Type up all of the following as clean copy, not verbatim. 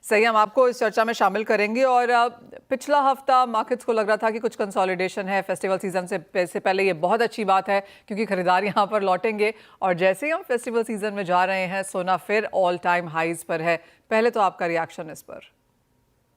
सही, हम आपको इस चर्चा में शामिल करेंगे। और पिछला हफ्ता मार्केट्स को लग रहा था कि कुछ कंसोलिडेशन है, फेस्टिवल सीजन से पहले ये बहुत अच्छी बात है क्योंकि खरीदार यहाँ पर लौटेंगे। और जैसे ही हम फेस्टिवल सीजन में जा रहे हैं, सोना फिर ऑल टाइम हाईज पर है। पहले तो आपका रिएक्शन इस पर।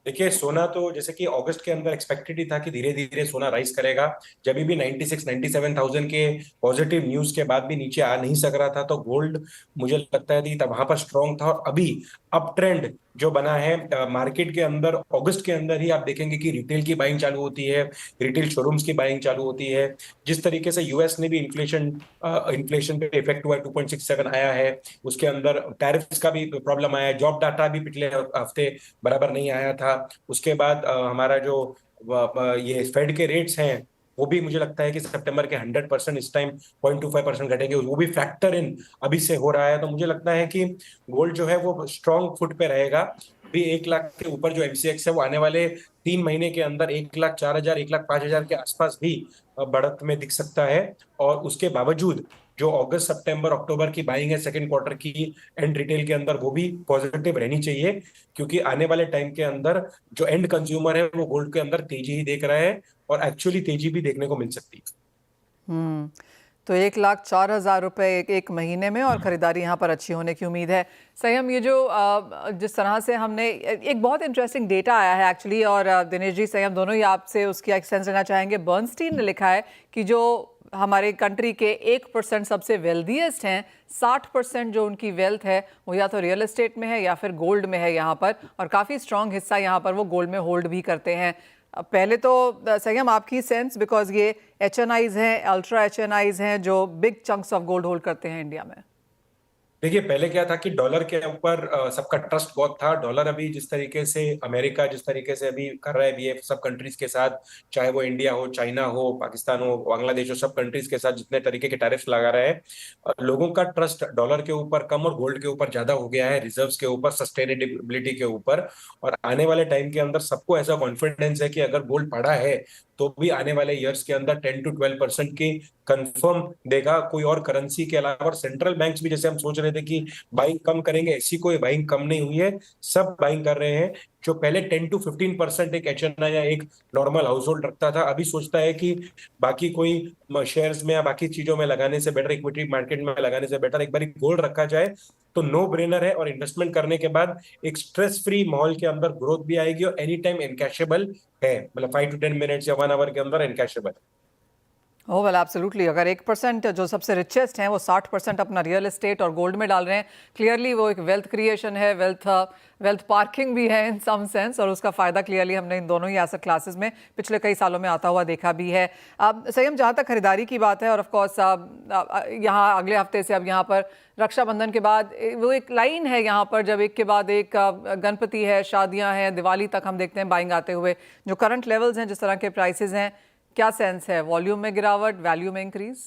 देखिए, सोना तो जैसे कि अगस्त के अंदर एक्सपेक्टेड ही था कि धीरे धीरे सोना राइज करेगा। जब भी 96 97,000 के पॉजिटिव न्यूज के बाद भी नीचे आ नहीं सक रहा था, तो गोल्ड मुझे लगता है कि तब वहां पर स्ट्रांग था। और अभी अप ट्रेंड जो बना है मार्केट के अंदर, अगस्त के अंदर ही आप देखेंगे कि रिटेल की बाइंग चालू होती है, रिटेल शोरूम्स की बाइंग चालू होती है। जिस तरीके से यूएस ने भी इन्फ्लेशन पे इफेक्ट हुआ है, 2.67 आया है। उसके अंदर टैरिफ्स का भी प्रॉब्लम आया है, जॉब डाटा भी पिछले हफ्ते बराबर नहीं आया था। उसके बाद हमारा जो ये फेड के रेट्स हैं, वो भी मुझे लगता है कि सितंबर के 100% इस टाइम 0.25% घटेंगे, वो भी फैक्टर इन अभी से हो रहा है। तो मुझे लगता है कि गोल्ड जो है वो स्ट्रांग फुट पे रहेगा। अभी 1 लाख के ऊपर जो एमसीएक्स है वो आने वाले 3 महीने के अंदर 1,04,000 1,05,000 के आसपास भी बढ़त में दिख सकता है। और उसके बावजूद जो अगस्त सितंबर अक्टूबर की बाइंग है सेकंड क्वार्टर की एंड रिटेल के अंदर, वो भी पॉजिटिव रहनी चाहिए। क्योंकि आने वाले टाइम के अंदर जो एंड कंज्यूमर है वो गोल्ड के अंदर तेजी ही देख रहा है, और एक्चुअली तेजी भी देखने को मिल सकती है। हम्म। तो 1,04,000 रुपए एक महीने में, और खरीदारी यहाँ पर अच्छी होने की उम्मीद है। संयम, ये जो जिस तरह से हमने एक बहुत इंटरेस्टिंग डेटा आया है एक्चुअली, और दिनेश जी, संयम, दोनों ही आपसे उसकी एक्सटेंस लेना चाहेंगे। बर्नस्टीन ने लिखा है कि जो हमारे कंट्री के 1% सबसे वेल्दीएस्ट हैं, 60% जो उनकी वेल्थ है वो या तो रियल एस्टेट में है या फिर गोल्ड में है यहाँ पर, और काफ़ी स्ट्रॉन्ग हिस्सा यहाँ पर वो गोल्ड में होल्ड भी करते हैं। पहले तो संयम, आपकी सेंस, बिकॉज ये एचएनआईज हैं, अल्ट्रा एचएनआईज हैं जो big chunks of gold hold करते हैं इंडिया में। देखिए, पहले क्या था कि डॉलर के ऊपर सबका ट्रस्ट बहुत था। डॉलर अभी जिस तरीके से अमेरिका जिस तरीके से अभी कर रहा है बिहेव सब कंट्रीज के साथ, चाहे वो इंडिया हो, चाइना हो, पाकिस्तान हो, बांग्लादेश हो, सब कंट्रीज के साथ जितने तरीके के टैरिफ्स लगा रहे हैं, लोगों का ट्रस्ट डॉलर के ऊपर कम और गोल्ड के ऊपर ज्यादा हो गया है, रिजर्व्स के ऊपर, सस्टेनेबिलिटी के ऊपर। और आने वाले टाइम के अंदर सबको ऐसा कॉन्फिडेंस है कि अगर गोल्ड पड़ा है तो भी आने वाले ईयर्स के अंदर 10 to 12% की कंफर्म देगा, कोई और करेंसी के अलावा। और सेंट्रल बैंक्स भी, जैसे हम सोच रहे थे कि बाइंग कम करेंगे, ऐसी कोई बाइंग कम नहीं हुई है, सब बाइंग कर रहे हैं। जो पहले 10 to 15% एक एचएनआई या एक नॉर्मल हाउस होल्ड रखता था, अभी सोचता है कि बाकी कोई शेयर्स में या बाकी चीजों में लगाने से बेटर, इक्विटी मार्केट में लगाने से बेटर एक बार गोल्ड रखा जाए तो नो ब्रेनर है। और इन्वेस्टमेंट करने के बाद एक स्ट्रेस फ्री माहौल के अंदर ग्रोथ भी आएगी, और एनी टाइम एनकैशेबल है, मतलब 5 to 10 मिनट्स या 1 आवर के अंदर एनकैशेबल। ओह वेल, एब्सोल्युटली। अगर 1% जो सबसे रिचेस्ट हैं वो 60% अपना रियल एस्टेट और गोल्ड में डाल रहे हैं, क्लियरली वो एक वेल्थ क्रिएशन है, वेल्थ पार्किंग भी है इन सम सेंस, और उसका फ़ायदा क्लियरली हमने इन दोनों ही एसेट क्लासेस में पिछले कई सालों में आता हुआ देखा भी है। अब संयम, जहाँ तक खरीदारी की बात है, और ऑफ कोर्स यहाँ अगले हफ्ते से अब यहाँ पर रक्षाबंधन के बाद वो एक लाइन है यहाँ पर, जब एक के बाद एक गणपति है, शादियाँ हैं, दिवाली तक हम देखते हैं बाइंग आते हुए। जो करंट लेवल्स हैं, जिस तरह के प्राइसेस हैं, क्या सेंस है? वॉल्यूम में गिरावट, वैल्यू में इंक्रीज?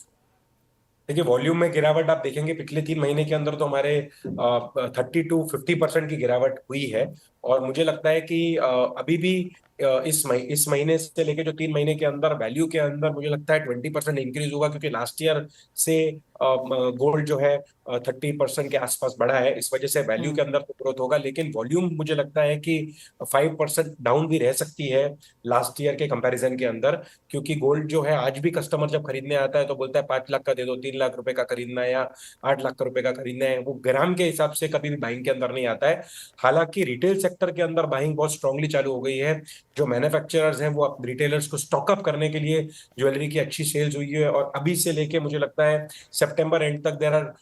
देखिए, वॉल्यूम में गिरावट आप देखेंगे पिछले 3 महीने के अंदर तो हमारे 30 to 50% की गिरावट हुई है। और मुझे लगता है कि अभी भी इस महीने से लेके जो 3 महीने के अंदर वैल्यू के अंदर मुझे लगता है 20% इंक्रीज होगा, क्योंकि लास्ट ईयर से गोल्ड जो है 30% के आसपास बढ़ा है। इस वजह से वैल्यू के अंदर तो ग्रोथ होगा, लेकिन वॉल्यूम मुझे लगता है कि 5% डाउन भी रह सकती है लास्ट ईयर के कंपैरिजन के अंदर। क्योंकि गोल्ड जो है, आज भी कस्टमर जब खरीदने आता है तो बोलता है 5 लाख का दे दो, 3 लाख रुपए का खरीदना है या 8 लाख रुपए का खरीदना है, वो ग्राम के हिसाब से कभी भी बाइंग के अंदर नहीं आता है। हालांकि रिटेल सेक्टर के अंदर बाइंग बहुत स्ट्रांगली चालू हो गई है। जो मैन्युफैक्चरर्स हैं वो रिटेलर्स को स्टॉकअप करने के लिए ज्वेलरी की अच्छी सेल्स हुई है। और अभी से लेके मुझे लगता है सितंबर एंड तक देर आर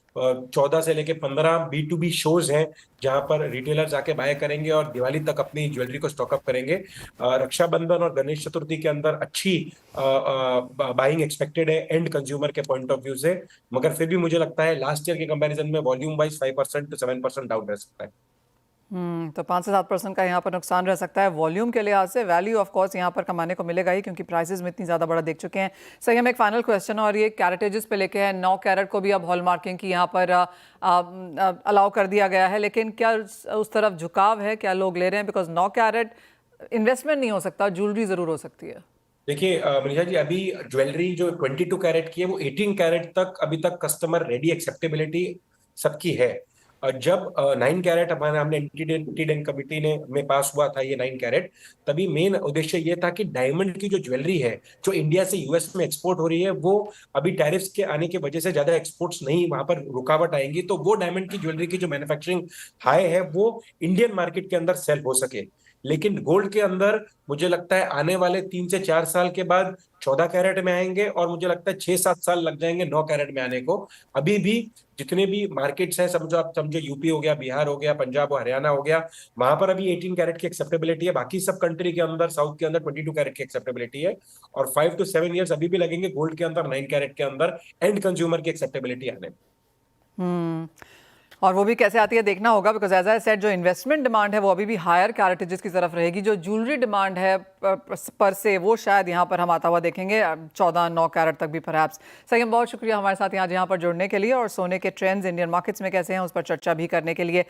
14 से लेके 15 B2B शोज हैं जहां पर रिटेलर्स आके बाय करेंगे और दिवाली तक अपनी ज्वेलरी को स्टॉकअप करेंगे। रक्षाबंधन और गणेश चतुर्थी के अंदर अच्छी बाइंग एक्सपेक्टेड है एंड कंज्यूमर के पॉइंट ऑफ व्यू से। मगर फिर भी मुझे लगता है लास्ट ईयर के कंपैरिजन में वॉल्यूम वाइज 5% to 7% डाउन रह सकता है। तो 5 से 7% का यहाँ पर नुकसान रह सकता है वॉल्यूम के लिहाज से। वैल्यू ऑफ कोर्स यहाँ पर कमाने को मिलेगा ही, क्योंकि प्राइसेस में इतनी ज़्यादा बड़ा देख चुके हैं। सही, हम एक फाइनल क्वेश्चन, और ये कैरेटेजेस पे लेके है। 9 कैरेट को भी अब हॉल मार्किंग की यहाँ पर अलाउ कर दिया गया है, लेकिन क्या उस तरफ झुकाव है? क्या लोग ले रहे हैं? बिकॉज 9 कैरेट इन्वेस्टमेंट नहीं हो सकता, ज्वेलरी ज़रूर हो सकती है। देखिए मनीषा जी, अभी ज्वेलरी जो 22 कैरेट की है वो 18 कैरेट तक अभी तक कस्टमर रेडी, एक्सेप्टेबिलिटी सबकी है। जब 9 कैरेट हमारे हमने एंटी कमिटी ने में पास हुआ था ये 9 कैरेट, तभी मेन उद्देश्य ये था कि डायमंड की जो ज्वेलरी है जो इंडिया से यूएस में एक्सपोर्ट हो रही है, वो अभी टैरिफ्स के आने की वजह से ज्यादा एक्सपोर्ट्स नहीं, वहां पर रुकावट आएंगी, तो वो डायमंड की ज्वेलरी की जो मैन्युफैक्चरिंग हाई है वो इंडियन मार्केट के अंदर सेल हो सके। लेकिन गोल्ड के अंदर मुझे लगता है आने वाले 3 से 4 साल के बाद 14 कैरेट में आएंगे, और मुझे लगता है 6-7 साल लग जाएंगे 9 कैरेट में आने को। अभी भी जितने भी मार्केट्स हैं, समझो आप, समझो यूपी हो गया, बिहार हो गया, पंजाब और हरियाणा हो गया, वहां पर अभी 18 कैरेट की एक्सेप्टेबिलिटी है। बाकी सब कंट्री के अंदर, साउथ के अंदर 22 कैरेट की एक्सेप्टेबिलिटी है। और 5 to 7 ईयर्स अभी भी लगेंगे गोल्ड के अंदर, 9 कैरेट के अंदर एंड कंज्यूमर की एक्सेप्टेबिलिटी आने में। और वो भी कैसे आती है देखना होगा, बिकॉज एज आई सेड जो इन्वेस्टमेंट डिमांड है वो अभी भी हायर कैरेटेजेस की तरफ रहेगी। जो ज्वेलरी डिमांड है पर से वो शायद यहाँ पर हम आता हुआ देखेंगे 14-9 कैरेट तक भी परहैप्स। संयम, बहुत शुक्रिया हमारे साथ यहाँ पर जुड़ने के लिए और सोने के ट्रेंड्स इंडियन मार्केट्स में कैसे हैं उस पर चर्चा भी करने के लिए।